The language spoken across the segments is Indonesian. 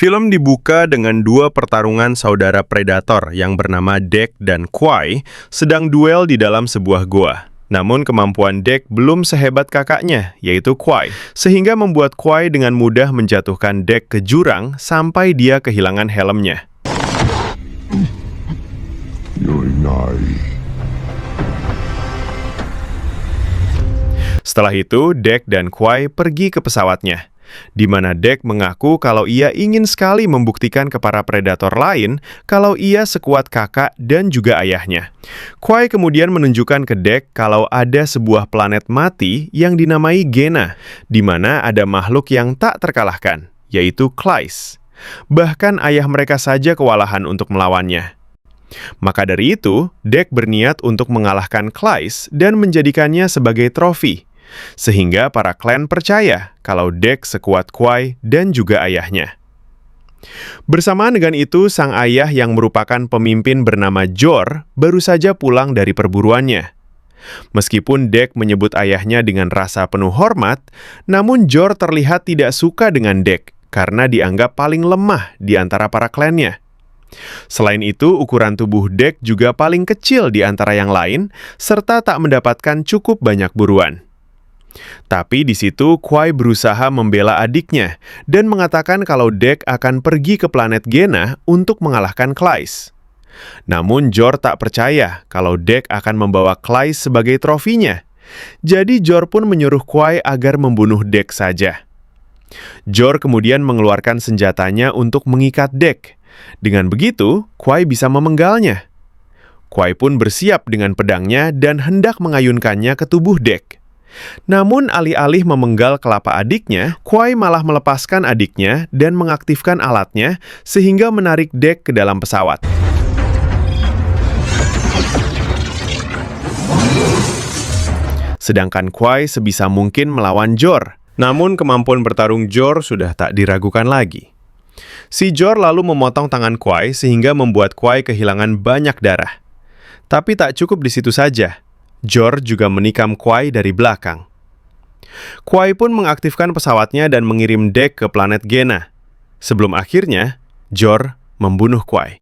Film dibuka dengan dua pertarungan saudara predator yang bernama Dek dan Kwai sedang duel di dalam sebuah goa. Namun kemampuan Dek belum sehebat kakaknya, yaitu Kwai, sehingga membuat Kwai dengan mudah menjatuhkan Dek ke jurang sampai dia kehilangan helmnya. Setelah itu, Dek dan Kwai pergi ke pesawatnya, di mana Dek mengaku kalau ia ingin sekali membuktikan ke para predator lain kalau ia sekuat kakak dan juga ayahnya. Kwai kemudian menunjukkan ke Dek kalau ada sebuah planet mati yang dinamai Gena, di mana ada makhluk yang tak terkalahkan, yaitu Kleist. Bahkan ayah mereka saja kewalahan untuk melawannya. Maka dari itu, Dek berniat untuk mengalahkan Kleist dan menjadikannya sebagai trofi, sehingga para klan percaya kalau Dek sekuat Kwai dan juga ayahnya. Bersamaan dengan itu, sang ayah yang merupakan pemimpin bernama Jor baru saja pulang dari perburuannya. Meskipun Dek menyebut ayahnya dengan rasa penuh hormat, namun Jor terlihat tidak suka dengan Dek karena dianggap paling lemah di antara para klannya. Selain itu, ukuran tubuh Dek juga paling kecil di antara yang lain, serta tak mendapatkan cukup banyak buruan. Tapi di situ Kwai berusaha membela adiknya dan mengatakan kalau Dek akan pergi ke planet Gena untuk mengalahkan Kleist. Namun Jor tak percaya kalau Dek akan membawa Kleist sebagai trofinya. Jadi Jor pun menyuruh Kwai agar membunuh Dek saja. Jor kemudian mengeluarkan senjatanya untuk mengikat Dek. Dengan begitu, Kwai bisa memenggalnya. Kwai pun bersiap dengan pedangnya dan hendak mengayunkannya ke tubuh Dek. Namun alih-alih memenggal kelapa adiknya, Kwai malah melepaskan adiknya dan mengaktifkan alatnya sehingga menarik Dek ke dalam pesawat. Sedangkan Kwai sebisa mungkin melawan Jor. Namun kemampuan bertarung Jor sudah tak diragukan lagi. Si Jor lalu memotong tangan Kwai sehingga membuat Kwai kehilangan banyak darah. Tapi tak cukup di situ saja. Jor juga menikam Kwai dari belakang. Kwai pun mengaktifkan pesawatnya dan mengirim Dek ke planet Gena. Sebelum akhirnya, Jor membunuh Kwai.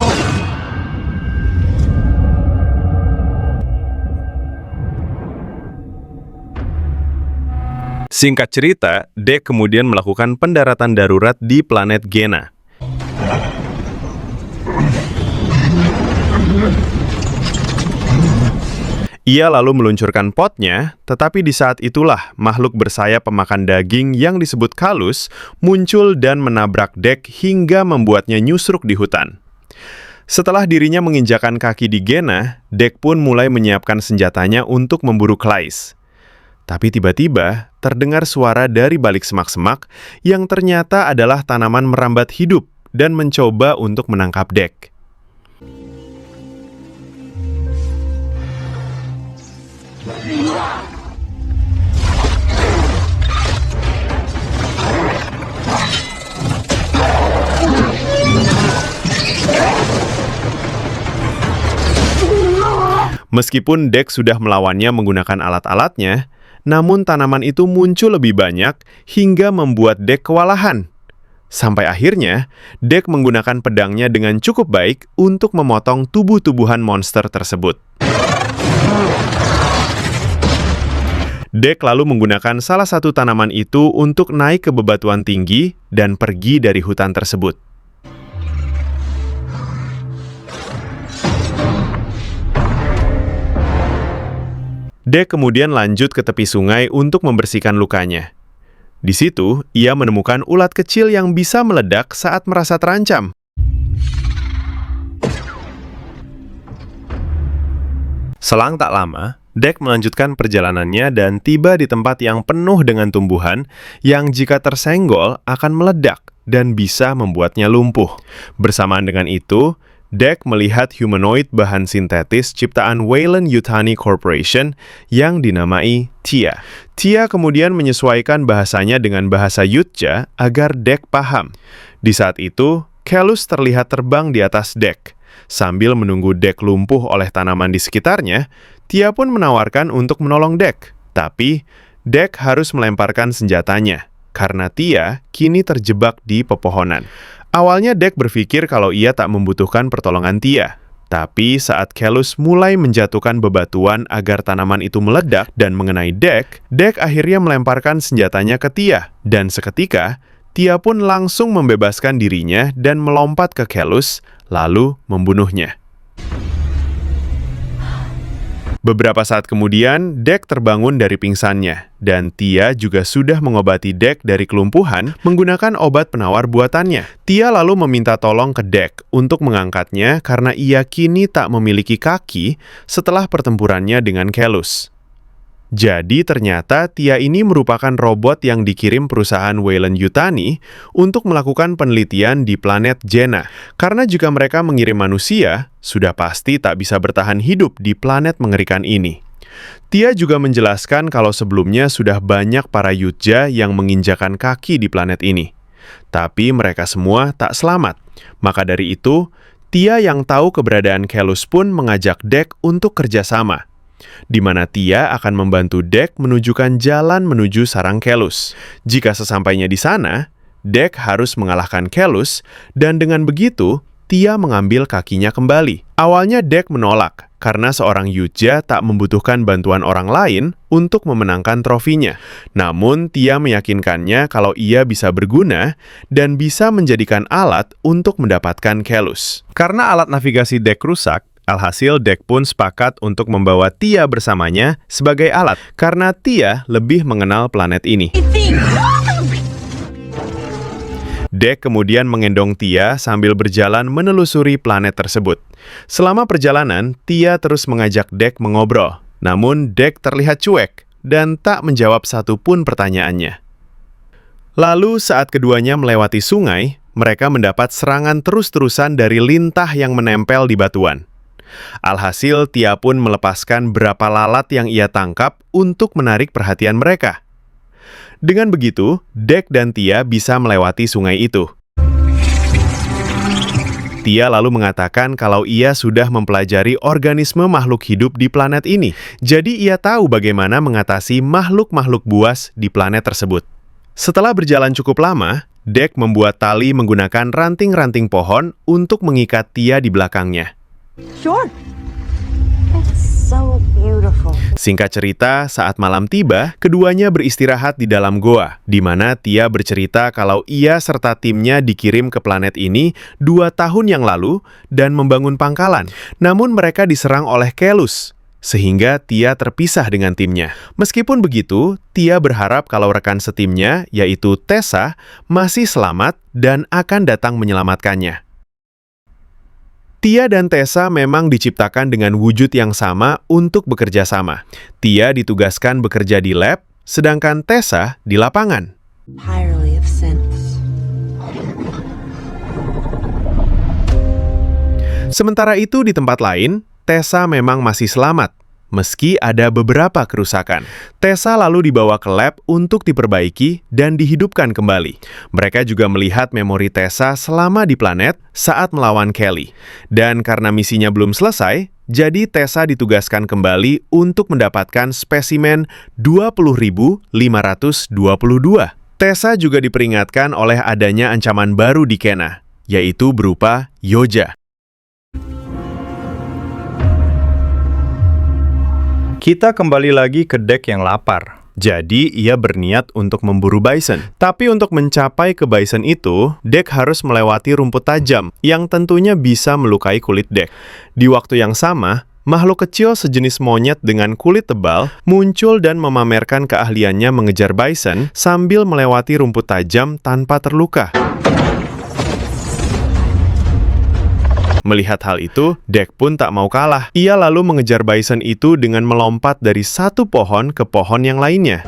Singkat cerita, Dek kemudian melakukan pendaratan darurat di planet Gena. Ia lalu meluncurkan potnya, tetapi di saat itulah makhluk bersayap pemakan daging yang disebut Kalus muncul dan menabrak Dek hingga membuatnya nyusruk di hutan. Setelah dirinya menginjakan kaki di Gena, Dek pun mulai menyiapkan senjatanya untuk memburu Kleist. Tapi tiba-tiba terdengar suara dari balik semak-semak yang ternyata adalah tanaman merambat hidup dan mencoba untuk menangkap Dek. Meskipun Dek sudah melawannya menggunakan alat-alatnya, namun tanaman itu muncul lebih banyak hingga membuat Dek kewalahan. Sampai akhirnya, Dek menggunakan pedangnya dengan cukup baik untuk memotong tubuh-tubuhan monster tersebut. Dek lalu menggunakan salah satu tanaman itu untuk naik ke bebatuan tinggi dan pergi dari hutan tersebut. Dek kemudian lanjut ke tepi sungai untuk membersihkan lukanya. Di situ, ia menemukan ulat kecil yang bisa meledak saat merasa terancam. Selang tak lama, Dek melanjutkan perjalanannya dan tiba di tempat yang penuh dengan tumbuhan yang jika tersenggol akan meledak dan bisa membuatnya lumpuh. Bersamaan dengan itu, Dek melihat humanoid bahan sintetis ciptaan Weyland-Yutani Corporation yang dinamai Tia. Tia kemudian menyesuaikan bahasanya dengan bahasa Yutja agar Dek paham. Di saat itu, Kalus terlihat terbang di atas Dek. Sambil menunggu Dek lumpuh oleh tanaman di sekitarnya, Tia pun menawarkan untuk menolong Dek. Tapi, Dek harus melemparkan senjatanya, karena Tia kini terjebak di pepohonan. Awalnya Dek berpikir kalau ia tak membutuhkan pertolongan Tia. Tapi saat Kelus mulai menjatuhkan bebatuan agar tanaman itu meledak dan mengenai Dek, Dek akhirnya melemparkan senjatanya ke Tia. Dan seketika, Tia pun langsung membebaskan dirinya dan melompat ke Kelus, lalu membunuhnya. Beberapa saat kemudian, Dek terbangun dari pingsannya, dan Tia juga sudah mengobati Dek dari kelumpuhan menggunakan obat penawar buatannya. Tia lalu meminta tolong ke Dek untuk mengangkatnya karena ia kini tak memiliki kaki setelah pertempurannya dengan Kelus. Jadi ternyata Tia ini merupakan robot yang dikirim perusahaan Weyland-Yutani untuk melakukan penelitian di planet Jenna. Karena jika mereka mengirim manusia, sudah pasti tak bisa bertahan hidup di planet mengerikan ini. Tia juga menjelaskan kalau sebelumnya sudah banyak para Yutja yang menginjakan kaki di planet ini. Tapi mereka semua tak selamat. Maka dari itu, Tia yang tahu keberadaan Kelus pun mengajak Dek untuk kerjasama, di mana Tia akan membantu Dek menunjukkan jalan menuju sarang Kelus. Jika sesampainya di sana, Dek harus mengalahkan Kelus, dan dengan begitu, Tia mengambil kakinya kembali. Awalnya Dek menolak, karena seorang Yutja tak membutuhkan bantuan orang lain untuk memenangkan trofinya. Namun, Tia meyakinkannya kalau ia bisa berguna dan bisa menjadikan alat untuk mendapatkan Kelus. Karena alat navigasi Dek rusak, alhasil Dek pun sepakat untuk membawa Tia bersamanya sebagai alat, karena Tia lebih mengenal planet ini. Dek kemudian mengendong Tia sambil berjalan menelusuri planet tersebut. Selama perjalanan, Tia terus mengajak Dek mengobrol. Namun Dek terlihat cuek dan tak menjawab satupun pertanyaannya. Lalu saat keduanya melewati sungai, mereka mendapat serangan terus-terusan dari lintah yang menempel di batuan. Alhasil, Tia pun melepaskan berapa lalat yang ia tangkap untuk menarik perhatian mereka. Dengan begitu, Dek dan Tia bisa melewati sungai itu. Tia lalu mengatakan kalau ia sudah mempelajari organisme makhluk hidup di planet ini. Jadi ia tahu bagaimana mengatasi makhluk-makhluk buas di planet tersebut. Setelah berjalan cukup lama, Dek membuat tali menggunakan ranting-ranting pohon untuk mengikat Tia di belakangnya. Sure. It's so beautiful. Singkat cerita, saat malam tiba, keduanya beristirahat di dalam goa, di mana Tia bercerita kalau ia serta timnya dikirim ke planet ini 2 tahun yang lalu dan membangun pangkalan. Namun mereka diserang oleh Kelus, sehingga Tia terpisah dengan timnya. Meskipun begitu, Tia berharap kalau rekan setimnya, yaitu Tessa, masih selamat dan akan datang menyelamatkannya. Tia dan Tessa memang diciptakan dengan wujud yang sama untuk bekerja sama. Tia ditugaskan bekerja di lab, sedangkan Tessa di lapangan. Entirely of sense. Sementara itu di tempat lain, Tessa memang masih selamat, meski ada beberapa kerusakan. Tessa lalu dibawa ke lab untuk diperbaiki dan dihidupkan kembali. Mereka juga melihat memori Tessa selama di planet saat melawan Kelly. Dan karena misinya belum selesai, jadi Tessa ditugaskan kembali untuk mendapatkan spesimen 20.522. Tessa juga diperingatkan oleh adanya ancaman baru di Kenna, yaitu berupa Yoja. Kita kembali lagi ke Dek yang lapar. Jadi, ia berniat untuk memburu bison. Tapi untuk mencapai ke bison itu, Dek harus melewati rumput tajam yang tentunya bisa melukai kulit Dek. Di waktu yang sama, makhluk kecil sejenis monyet dengan kulit tebal muncul dan memamerkan keahliannya mengejar bison sambil melewati rumput tajam tanpa terluka. Melihat hal itu, Dek pun tak mau kalah. Ia lalu mengejar bison itu dengan melompat dari satu pohon ke pohon yang lainnya.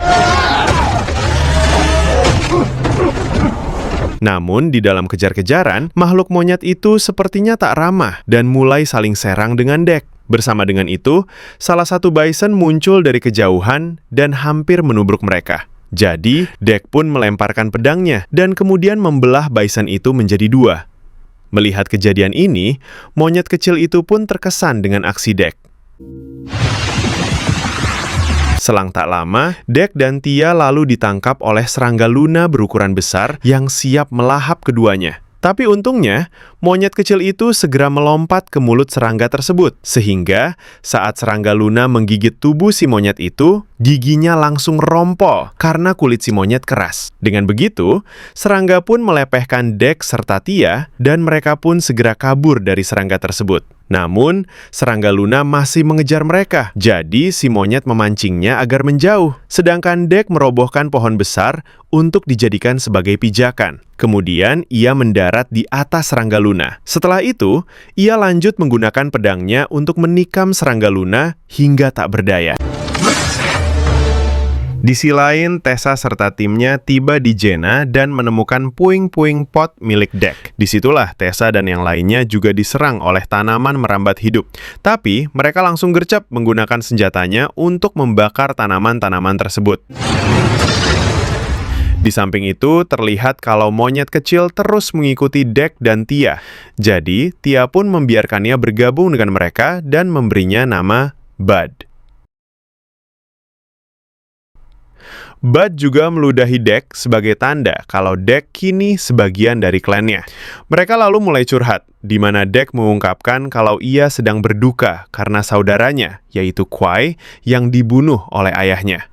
Namun, di dalam kejar-kejaran, makhluk monyet itu sepertinya tak ramah dan mulai saling serang dengan Dek. Bersama dengan itu, salah satu bison muncul dari kejauhan dan hampir menubruk mereka. Jadi, Dek pun melemparkan pedangnya dan kemudian membelah bison itu menjadi 2. Melihat kejadian ini, monyet kecil itu pun terkesan dengan aksi Dek. Selang tak lama, Dek dan Tia lalu ditangkap oleh serangga Luna berukuran besar yang siap melahap keduanya. Tapi untungnya, monyet kecil itu segera melompat ke mulut serangga tersebut, sehingga saat serangga Luna menggigit tubuh si monyet itu, giginya langsung rompol karena kulit si monyet keras. Dengan begitu, serangga pun melepehkan Dek serta Tia, dan mereka pun segera kabur dari serangga tersebut. Namun, serangga Luna masih mengejar mereka, jadi si monyet memancingnya agar menjauh, sedangkan Dek merobohkan pohon besar untuk dijadikan sebagai pijakan. Kemudian, ia mendarat di atas serangga Luna. Setelah itu, ia lanjut menggunakan pedangnya untuk menikam serangga Luna hingga tak berdaya. Di sisi lain, Tessa serta timnya tiba di Jenna dan menemukan puing-puing pot milik Dek. Disitulah Tessa dan yang lainnya juga diserang oleh tanaman merambat hidup. Tapi, mereka langsung gercep menggunakan senjatanya untuk membakar tanaman-tanaman tersebut. Di samping itu, terlihat kalau monyet kecil terus mengikuti Dek dan Tia. Jadi, Tia pun membiarkannya bergabung dengan mereka dan memberinya nama Bud. Bud juga meludahi Dek sebagai tanda kalau Dek kini sebagian dari klannya. Mereka lalu mulai curhat, di mana Dek mengungkapkan kalau ia sedang berduka karena saudaranya, yaitu Kwai, yang dibunuh oleh ayahnya.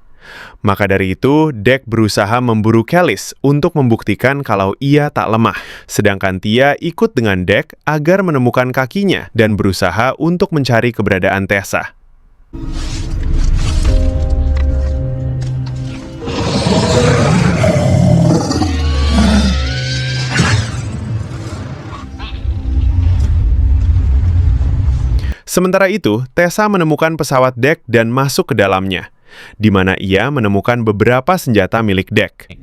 Maka dari itu, Dek berusaha memburu Kelis untuk membuktikan kalau ia tak lemah. Sedangkan Tia ikut dengan Dek agar menemukan kakinya dan berusaha untuk mencari keberadaan Tessa. Sementara itu, Tessa menemukan pesawat Dek dan masuk ke dalamnya, di mana ia menemukan beberapa senjata milik Dek.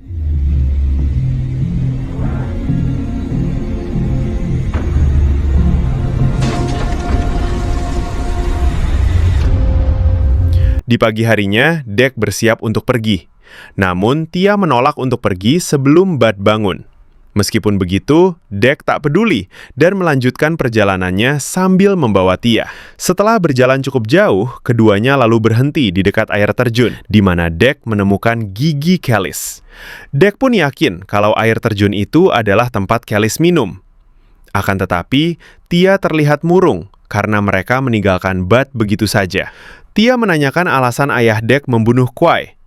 Di pagi harinya, Dek bersiap untuk pergi. Namun, Tia menolak untuk pergi sebelum Bud bangun. Meskipun begitu, Dek tak peduli dan melanjutkan perjalanannya sambil membawa Tia. Setelah berjalan cukup jauh, keduanya lalu berhenti di dekat air terjun, di mana Dek menemukan gigi Kelis. Dek pun yakin kalau air terjun itu adalah tempat Kelis minum. Akan tetapi, Tia terlihat murung karena mereka meninggalkan Bud begitu saja. Tia menanyakan alasan ayah Dek membunuh Kwai.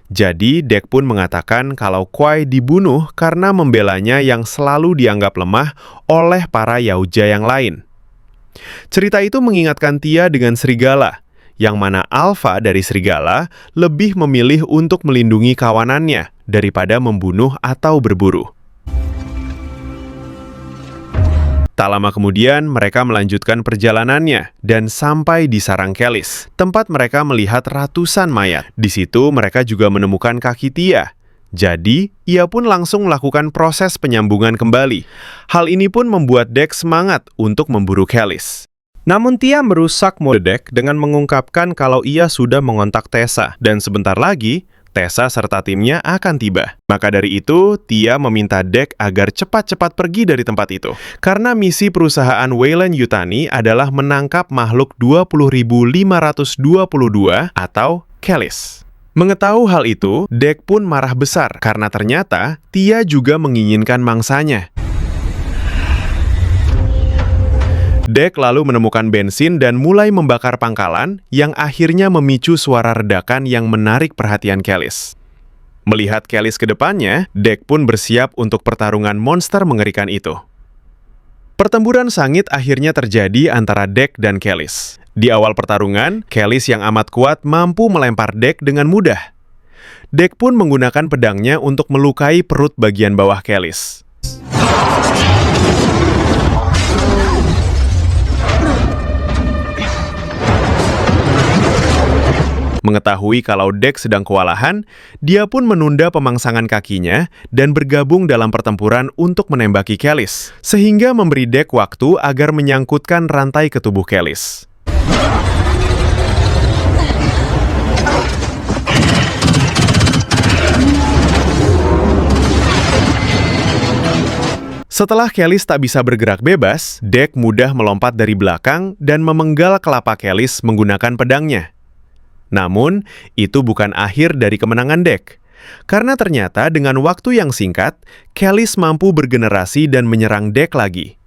Jadi, Dek pun mengatakan kalau Kwai dibunuh karena membelanya yang selalu dianggap lemah oleh para Yautja yang lain. Cerita itu mengingatkan Tia dengan serigala, yang mana alfa dari serigala lebih memilih untuk melindungi kawanannya daripada membunuh atau berburu. Tak lama kemudian, mereka melanjutkan perjalanannya dan sampai di sarang Kelis, tempat mereka melihat ratusan mayat. Di situ, mereka juga menemukan kaki Tia. Jadi, ia pun langsung melakukan proses penyambungan kembali. Hal ini pun membuat Dek semangat untuk memburu Kelis. Namun Tia merusak mode Dek dengan mengungkapkan kalau ia sudah mengontak Tessa, dan sebentar lagi, Tessa serta timnya akan tiba. Maka dari itu, Tia meminta Dek agar cepat-cepat pergi dari tempat itu. Karena misi perusahaan Weyland-Yutani adalah menangkap makhluk 20.522 atau Kelis. Mengetahui hal itu, Dek pun marah besar karena ternyata Tia juga menginginkan mangsanya. Dek lalu menemukan bensin dan mulai membakar pangkalan yang akhirnya memicu suara redakan yang menarik perhatian Kelis. Melihat Kelis ke depannya, Dek pun bersiap untuk pertarungan monster mengerikan itu. Pertempuran sangit akhirnya terjadi antara Dek dan Kelis. Di awal pertarungan, Kelis yang amat kuat mampu melempar Dek dengan mudah. Dek pun menggunakan pedangnya untuk melukai perut bagian bawah Kelis. Mengetahui kalau Dek sedang kewalahan, dia pun menunda pemangsangan kakinya dan bergabung dalam pertempuran untuk menembaki Kelis, sehingga memberi Dek waktu agar menyangkutkan rantai ke tubuh Kelis. Setelah Kelis tak bisa bergerak bebas, Dek mudah melompat dari belakang dan memenggal kelapa Kelis menggunakan pedangnya. Namun, itu bukan akhir dari kemenangan Dek. Karena ternyata dengan waktu yang singkat, Kelis mampu bergenerasi dan menyerang Dek lagi.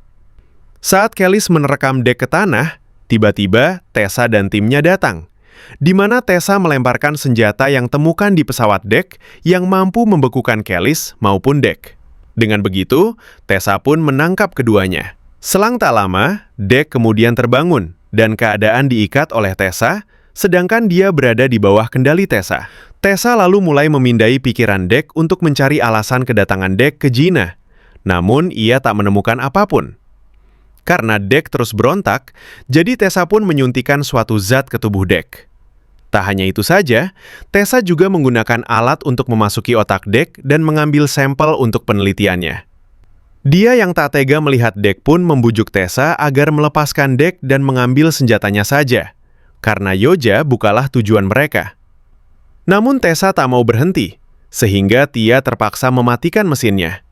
Saat Kelis menerkam Dek ke tanah, tiba-tiba Tessa dan timnya datang, di mana Tessa melemparkan senjata yang temukan di pesawat Dek yang mampu membekukan Kelis maupun Dek. Dengan begitu, Tessa pun menangkap keduanya. Selang tak lama, Dek kemudian terbangun dan keadaan diikat oleh Tessa, sedangkan dia berada di bawah kendali Tessa. Tessa lalu mulai memindai pikiran Dek untuk mencari alasan kedatangan Dek ke Gina. Namun, ia tak menemukan apapun. Karena Dek terus berontak, jadi Tessa pun menyuntikkan suatu zat ke tubuh Dek. Tak hanya itu saja, Tessa juga menggunakan alat untuk memasuki otak Dek dan mengambil sampel untuk penelitiannya. Dia yang tak tega melihat Dek pun membujuk Tessa agar melepaskan Dek dan mengambil senjatanya saja, karena Yoja bukanlah tujuan mereka. Namun Tessa tak mau berhenti, sehingga Tia terpaksa mematikan mesinnya.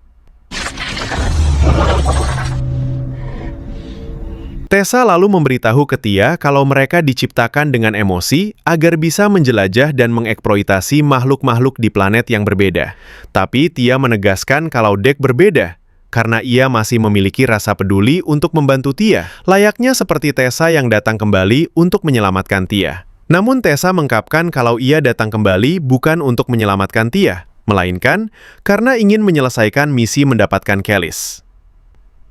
Tessa lalu memberitahu ke Tia kalau mereka diciptakan dengan emosi agar bisa menjelajah dan mengeksploitasi makhluk-makhluk di planet yang berbeda. Tapi Tia menegaskan kalau Dek berbeda, karena ia masih memiliki rasa peduli untuk membantu Tia, layaknya seperti Tessa yang datang kembali untuk menyelamatkan Tia. Namun Tessa mengungkapkan kalau ia datang kembali bukan untuk menyelamatkan Tia, melainkan karena ingin menyelesaikan misi mendapatkan Kelis.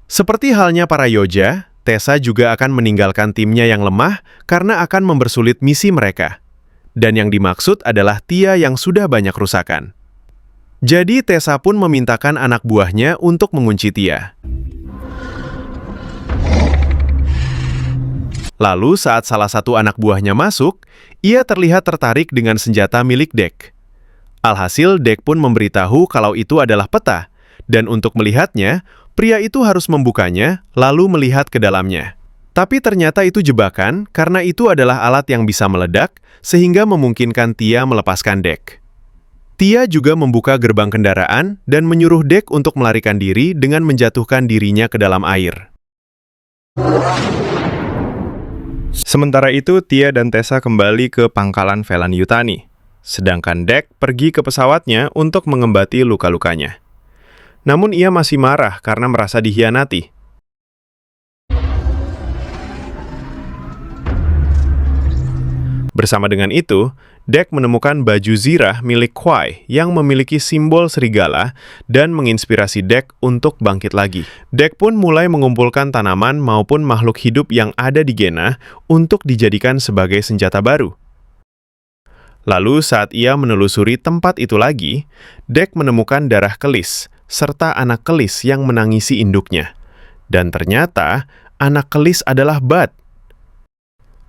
Seperti halnya para Yoja, Tessa juga akan meninggalkan timnya yang lemah karena akan mempersulit misi mereka. Dan yang dimaksud adalah Tia yang sudah banyak rusakan. Jadi Tessa pun memintakan anak buahnya untuk mengunci Tia. Lalu saat salah satu anak buahnya masuk, ia terlihat tertarik dengan senjata milik Dek. Alhasil Dek pun memberitahu kalau itu adalah peta, dan untuk melihatnya, pria itu harus membukanya lalu melihat ke dalamnya. Tapi ternyata itu jebakan karena itu adalah alat yang bisa meledak sehingga memungkinkan Tia melepaskan Dek. Tia juga membuka gerbang kendaraan dan menyuruh Dek untuk melarikan diri dengan menjatuhkan dirinya ke dalam air. Sementara itu, Tia dan Tessa kembali ke pangkalan Velan Yutani, sedangkan Dek pergi ke pesawatnya untuk mengobati luka-lukanya. Namun ia masih marah karena merasa dikhianati. Bersama dengan itu, Dek menemukan baju zirah milik Kwai yang memiliki simbol serigala dan menginspirasi Dek untuk bangkit lagi. Dek pun mulai mengumpulkan tanaman maupun makhluk hidup yang ada di Gena untuk dijadikan sebagai senjata baru. Lalu saat ia menelusuri tempat itu lagi, Dek menemukan darah kelis serta anak kelis yang menangisi induknya. Dan ternyata anak kelis adalah Bat.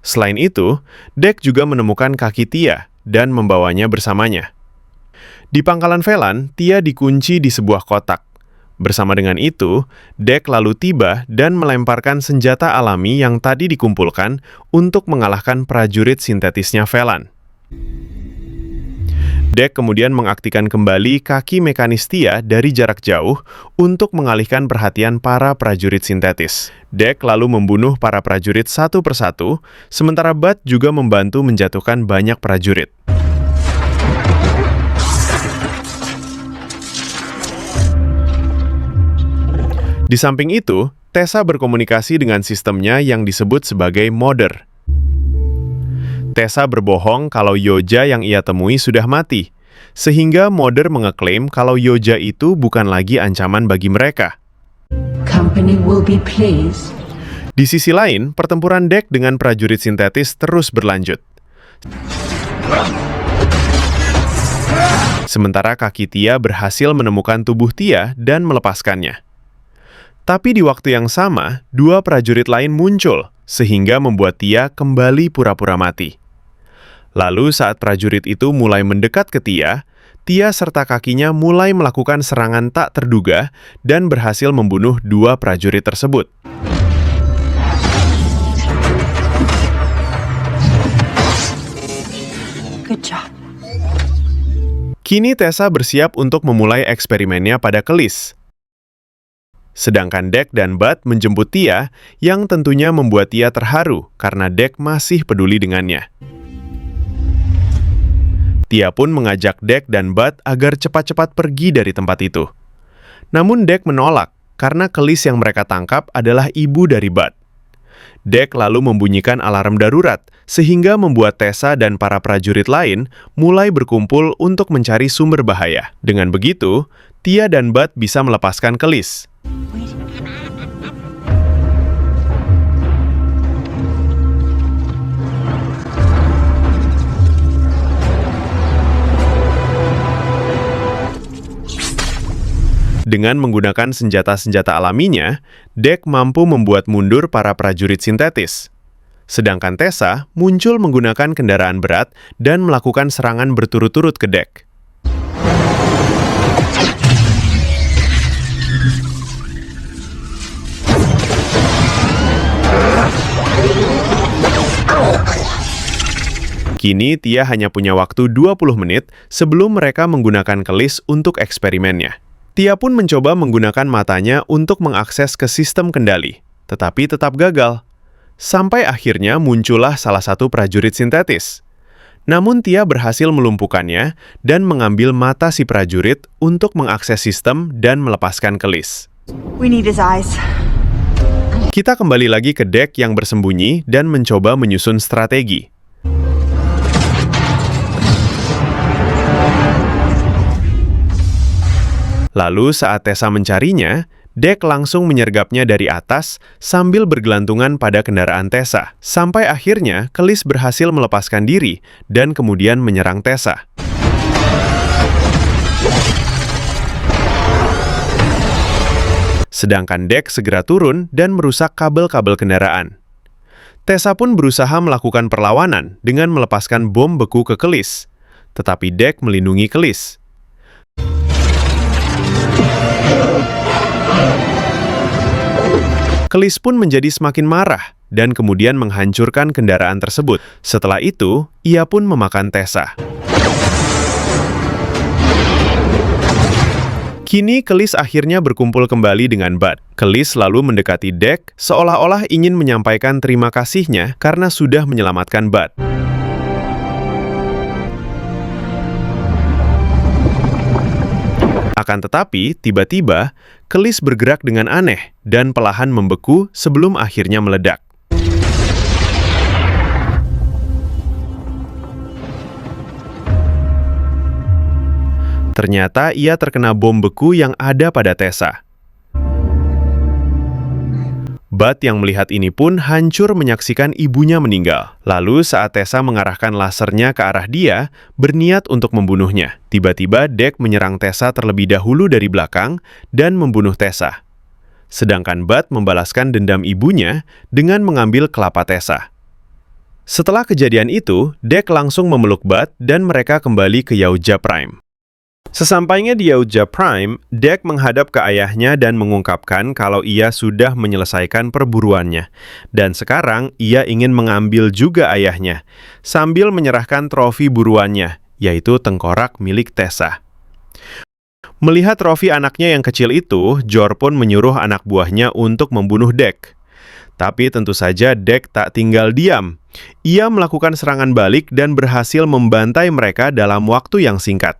Selain itu, Dek juga menemukan kaki Tia dan membawanya bersamanya. Di pangkalan Velan, Tia dikunci di sebuah kotak. Bersama dengan itu, Dek lalu tiba dan melemparkan senjata alami yang tadi dikumpulkan untuk mengalahkan prajurit sintetisnya Velan. Dek kemudian mengaktifkan kembali kaki mekanis Tia dari jarak jauh untuk mengalihkan perhatian para prajurit sintetis. Dek lalu membunuh para prajurit satu persatu, sementara Bat juga membantu menjatuhkan banyak prajurit. Di samping itu, Tessa berkomunikasi dengan sistemnya yang disebut sebagai Mother. Tessa berbohong kalau Yoja yang ia temui sudah mati, sehingga Mother mengeklaim kalau Yoja itu bukan lagi ancaman bagi mereka. Company will be pleased. Di sisi lain, pertempuran Dek dengan prajurit sintetis terus berlanjut. Sementara kaki Tia berhasil menemukan tubuh Tia dan melepaskannya. Tapi di waktu yang sama, dua prajurit lain muncul, sehingga membuat Tia kembali pura-pura mati. Lalu saat prajurit itu mulai mendekat ke Tia, Tia serta kakinya mulai melakukan serangan tak terduga dan berhasil membunuh dua prajurit tersebut. Good job. Kini Tessa bersiap untuk memulai eksperimennya pada kelis. Sedangkan Dek dan Bat menjemput Tia, yang tentunya membuat Tia terharu karena Dek masih peduli dengannya. Tia pun mengajak Dek dan Bud agar cepat-cepat pergi dari tempat itu. Namun Dek menolak karena kelis yang mereka tangkap adalah ibu dari Bud. Dek lalu membunyikan alarm darurat sehingga membuat Tessa dan para prajurit lain mulai berkumpul untuk mencari sumber bahaya. Dengan begitu, Tia dan Bud bisa melepaskan kelis. Dengan menggunakan senjata-senjata alaminya, Dek mampu membuat mundur para prajurit sintetis. Sedangkan Tessa muncul menggunakan kendaraan berat dan melakukan serangan berturut-turut ke Dek. Kini Tia hanya punya waktu 20 menit sebelum mereka menggunakan kelis untuk eksperimennya. Tia pun mencoba menggunakan matanya untuk mengakses ke sistem kendali, tetapi tetap gagal. Sampai akhirnya muncullah salah satu prajurit sintetis. Namun Tia berhasil melumpuhkannya dan mengambil mata si prajurit untuk mengakses sistem dan melepaskan kelis. We need his eyes. Kita kembali lagi ke Dek yang bersembunyi dan mencoba menyusun strategi. Lalu saat Tessa mencarinya, Dek langsung menyergapnya dari atas sambil bergelantungan pada kendaraan Tessa. Sampai akhirnya kelis berhasil melepaskan diri dan kemudian menyerang Tessa. Sedangkan Dek segera turun dan merusak kabel-kabel kendaraan. Tessa pun berusaha melakukan perlawanan dengan melepaskan bom beku ke kelis. Tetapi Dek melindungi kelis. Kelis pun menjadi semakin marah dan kemudian menghancurkan kendaraan tersebut. Setelah itu, ia pun memakan Tessa. Kini Kelis akhirnya berkumpul kembali dengan Bud. Kelis lalu mendekati Dek seolah-olah ingin menyampaikan terima kasihnya karena sudah menyelamatkan Bud. Akan tetapi, tiba-tiba, Kelis bergerak dengan aneh dan perlahan membeku sebelum akhirnya meledak. Ternyata ia terkena bom beku yang ada pada Tessa. Bud yang melihat ini pun hancur menyaksikan ibunya meninggal. Lalu saat Tessa mengarahkan lasernya ke arah dia, berniat untuk membunuhnya. Tiba-tiba Dek menyerang Tessa terlebih dahulu dari belakang dan membunuh Tessa. Sedangkan Bud membalaskan dendam ibunya dengan mengambil kelapa Tessa. Setelah kejadian itu, Dek langsung memeluk Bud dan mereka kembali ke Yautja Prime. Sesampainya di Yautja Prime, Dek menghadap ke ayahnya dan mengungkapkan kalau ia sudah menyelesaikan perburuannya. Dan sekarang ia ingin mengambil juga ayahnya, sambil menyerahkan trofi buruannya, yaitu tengkorak milik Tessa. Melihat trofi anaknya yang kecil itu, Jor pun menyuruh anak buahnya untuk membunuh Dek. Tapi tentu saja Dek tak tinggal diam. Ia melakukan serangan balik dan berhasil membantai mereka dalam waktu yang singkat.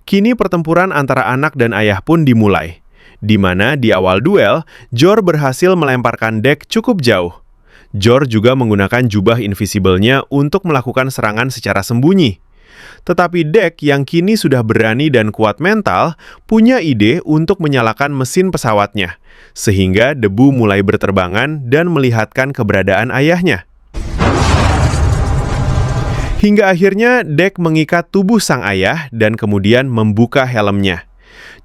Kini pertempuran antara anak dan ayah pun dimulai, di mana di awal duel, Jor berhasil melemparkan Dek cukup jauh. Jor juga menggunakan jubah invisible-nya untuk melakukan serangan secara sembunyi. Tetapi Dek yang kini sudah berani dan kuat mental, punya ide untuk menyalakan mesin pesawatnya, sehingga debu mulai berterbangan dan melihatkan keberadaan ayahnya. Hingga akhirnya Dek mengikat tubuh sang ayah dan kemudian membuka helmnya.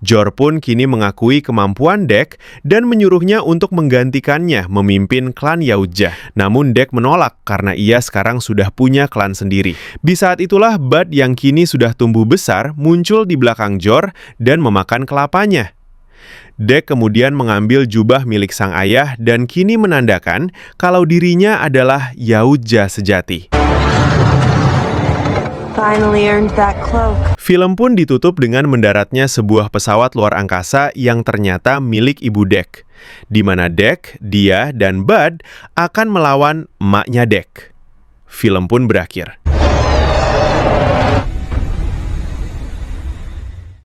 Jor pun kini mengakui kemampuan Dek dan menyuruhnya untuk menggantikannya memimpin klan Yautja. Namun Dek menolak karena ia sekarang sudah punya klan sendiri. Di saat itulah Bud yang kini sudah tumbuh besar muncul di belakang Jor dan memakan kelapanya. Dek kemudian mengambil jubah milik sang ayah dan kini menandakan kalau dirinya adalah Yautja sejati. Finally earned that cloak. Film pun ditutup dengan mendaratnya sebuah pesawat luar angkasa yang ternyata milik ibu Dek, di mana Dek, dia, dan Bud akan melawan emaknya Dek. Film pun berakhir.